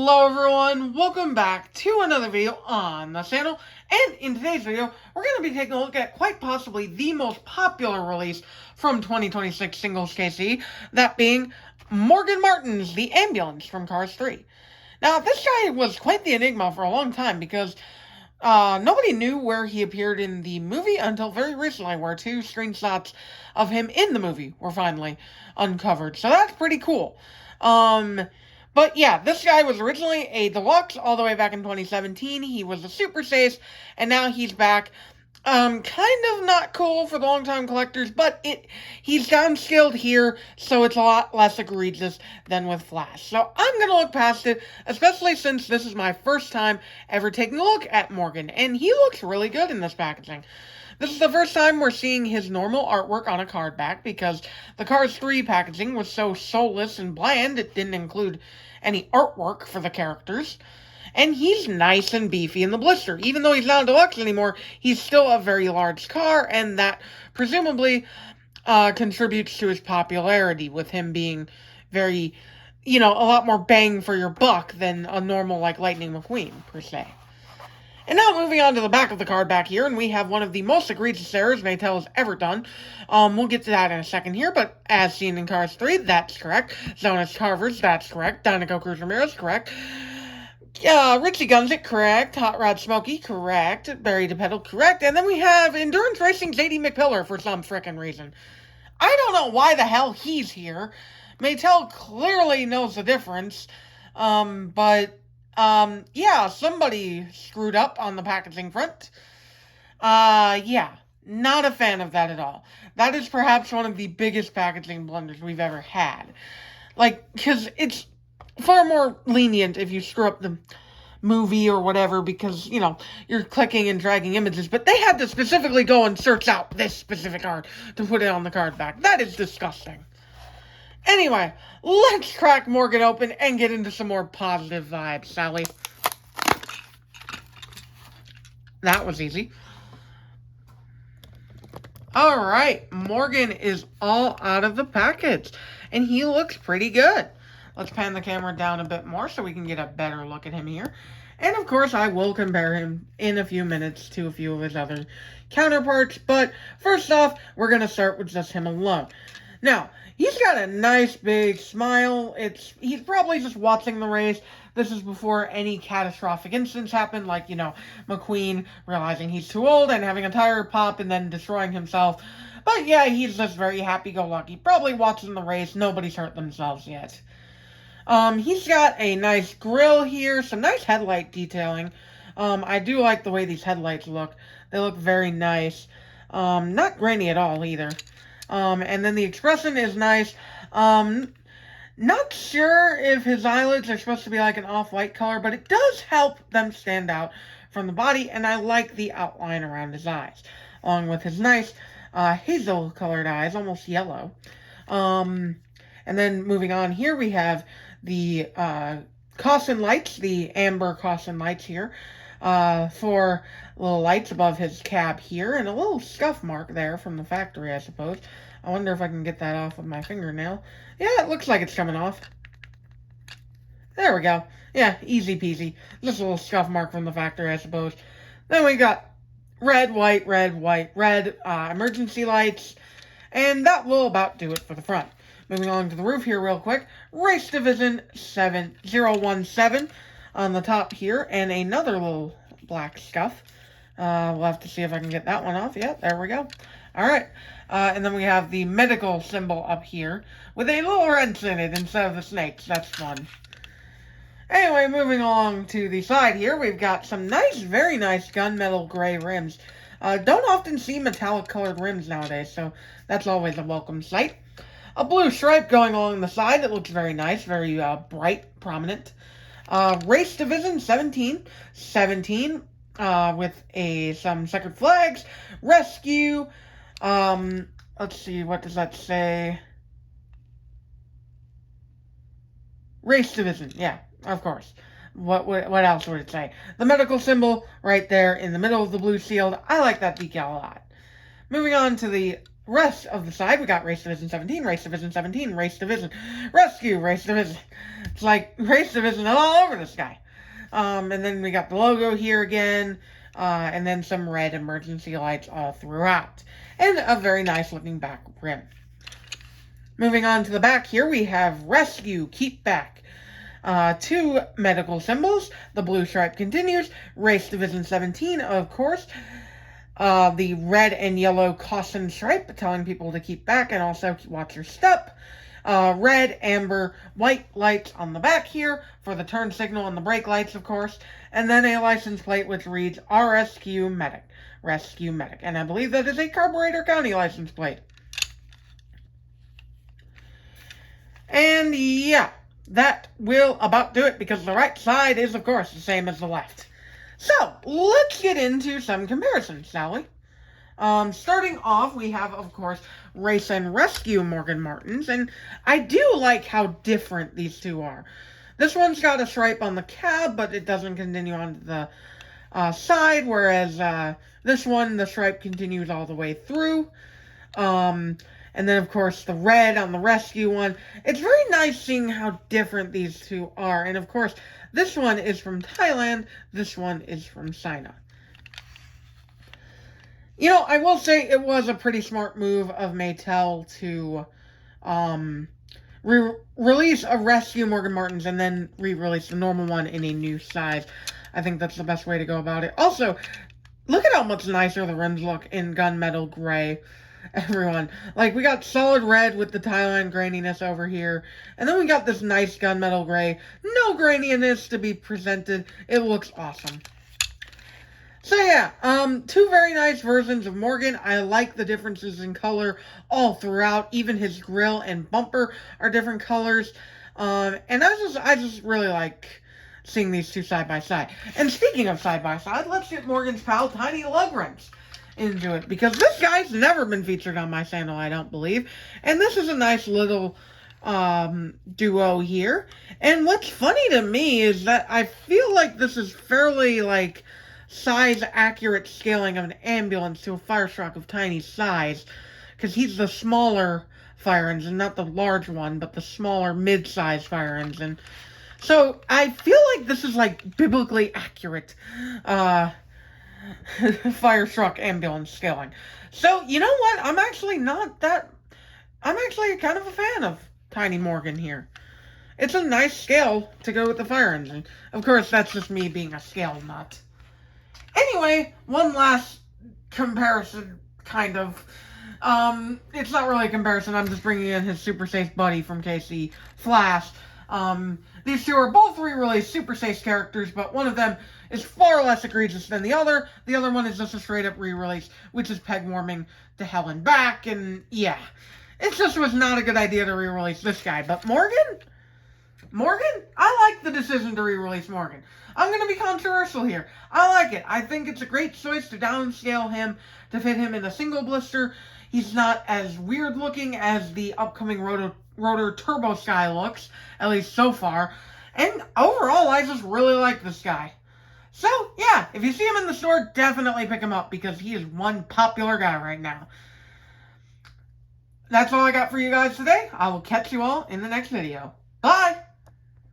Hello everyone, welcome back to another video on the channel, and in today's video, we're going to be taking a look at quite possibly the most popular release from 2026 Singles KC, that being Morgan Martin's The Ambulance from Cars 3. Now, this guy was quite the enigma for a long time because nobody knew where he appeared in the movie until very recently, where two screenshots of him in the movie were finally uncovered, so that's pretty cool. But yeah, this guy was originally a deluxe all the way back in 2017. He was a super chase, and now he's back. Kind of not cool for the long-time collectors, but he's downscaled here, so it's a lot less egregious than with Flash. So I'm gonna look past it, especially since this is my first time ever taking a look at Morgan, and he looks really good in this packaging. This is the first time we're seeing his normal artwork on a card back, because the Cars 3 packaging was so soulless and bland, it didn't include any artwork for the characters. And he's nice and beefy in the blister. Even though he's not a deluxe anymore, he's still a very large car, and that presumably contributes to his popularity, with him being very, a lot more bang for your buck than a normal, like, Lightning McQueen, per se. And now moving on to the back of the card back here, and we have one of the most egregious errors Mattel has ever done. We'll get to that in a second here, but as seen in Cars 3, that's correct. Zonas Carvers, that's correct. Dinoco Cruz Ramirez, correct. Richie Gunzik, correct. Hot Rod Smokey, correct. Barry DePedal, correct. And then we have Endurance Racing JD McPillar for some frickin' reason. I don't know why the hell he's here. Mattel clearly knows the difference, yeah, somebody screwed up on the packaging front. Yeah, not a fan of that at all. That is perhaps one of the biggest packaging blunders we've ever had. Because it's far more lenient if you screw up the movie or whatever, because, you're clicking and dragging images, but they had to specifically go and search out this specific art to put it on the card back. That is disgusting. Anyway, let's crack Morgan open and get into some more positive vibes, shall we? That was easy. Alright, Morgan is all out of the package, and he looks pretty good. Let's pan the camera down a bit more so we can get a better look at him here. And of course, I will compare him in a few minutes to a few of his other counterparts, but first off, we're going to start with just him alone. Now, he's got a nice big smile. He's probably just watching the race. This is before any catastrophic incidents happen, like, McQueen realizing he's too old and having a tire pop and then destroying himself. But yeah, he's just very happy-go-lucky, probably watching the race. Nobody's hurt themselves yet. He's got a nice grille here, some nice headlight detailing. I do like the way these headlights look. They look very nice. Not grainy at all either. And then the expression is nice. Not sure if his eyelids are supposed to be like an off-white color, but it does help them stand out from the body, and I like the outline around his eyes, along with his nice, hazel-colored eyes, almost yellow. And then moving on here, we have the, caution lights, the amber caution lights here, for little lights above his cab here, and a little scuff mark there from the factory, I suppose. I wonder if I can get that off with my fingernail. Yeah, it looks like it's coming off. There we go. Yeah, easy peasy. Just a little scuff mark from the factory, I suppose. Then we got red, white, red, white, red, emergency lights, and that will about do it for the front. Moving on to the roof here real quick. Race Division 7017 on the top here, and another little black scuff. We'll have to see if I can get that one off. Yeah, there we go. Alright, and then we have the medical symbol up here, with a little wrench in it instead of the snakes. That's fun. Anyway, moving along to the side here, we've got some nice, very nice gunmetal gray rims. Don't often see metallic colored rims nowadays, so that's always a welcome sight. A blue stripe going along the side that looks very nice, very bright, prominent. Race Division 1717 with some checkered flags. Rescue. Let's see, what does that say? Race Division, yeah, of course. What else would it say? The medical symbol right there in the middle of the blue shield. I like that decal a lot. Moving on to the rest of the side, we got Race Division 17, Race Division 17, Race Division, Rescue, Race Division. It's like Race Division all over this guy. And then we got the logo here again, and then some red emergency lights all throughout. And a very nice looking back rim. Moving on to the back here, we have Rescue, Keep Back. 2 medical symbols. The blue stripe continues. Race Division 17, of course. The red and yellow caution stripe telling people to keep back and also watch your step. Red, amber, white lights on the back here for the turn signal and the brake lights, of course. And then a license plate which reads RSQ Medic. Rescue Medic. And I believe that is a Carburetor County license plate. And yeah, that will about do it because the right side is, of course, the same as the left. So, let's get into some comparisons, shall we? Starting off, we have, of course, Race and Rescue Morgan Martins, and I do like how different these two are. This one's got a stripe on the cab, but it doesn't continue on the side, whereas this one, the stripe continues all the way through. And then, of course, the red on the Rescue one. It's very nice seeing how different these two are. And, of course, this one is from Thailand. This one is from China. You know, I will say it was a pretty smart move of Mattel to release a Rescue Morgan Martins and then re-release the normal one in a new size. I think that's the best way to go about it. Also, look at how much nicer the rims look in gunmetal gray. Everyone. Like, we got solid red with the Thailand graininess over here. And then we got this nice gunmetal gray. No graininess to be presented. It looks awesome. So yeah, 2 very nice versions of Morgan. I like the differences in color all throughout. Even his grille and bumper are different colors. And I just really like seeing these two side by side. And speaking of side by side, let's get Morgan's pal Tiny Lug Wrench into it, because this guy's never been featured on my channel, I don't believe, and this is a nice little duo here. And what's funny to me is that I feel like this is fairly like size accurate scaling of an ambulance to a fire truck of Tiny's size, because he's the smaller fire engine, not the large one, but the smaller mid-size fire engine. So I feel like this is like biblically accurate fire truck ambulance scaling. So, you know what? I'm actually kind of a fan of Tiny Morgan here. It's a nice scale to go with the fire engine. Of course, that's just me being a scale nut. Anyway, one last comparison, kind of. It's not really a comparison. I'm just bringing in his Super Safe buddy from KC, Flash. These two are both re-released Super Safe characters, but one of them is far less egregious than the other. The other one is just a straight-up re-release, which is peg warming to hell and back, and yeah. It just was not a good idea to re-release this guy. But Morgan? I like the decision to re-release Morgan. I'm going to be controversial here. I like it. I think it's a great choice to downscale him, to fit him in a single blister. He's not as weird looking as the upcoming Rotor Turbo Sky looks, at least so far. And overall, I just really like this guy. So, yeah, if you see him in the store, definitely pick him up, because he is one popular guy right now. That's all I got for you guys today. I will catch you all in the next video. Bye!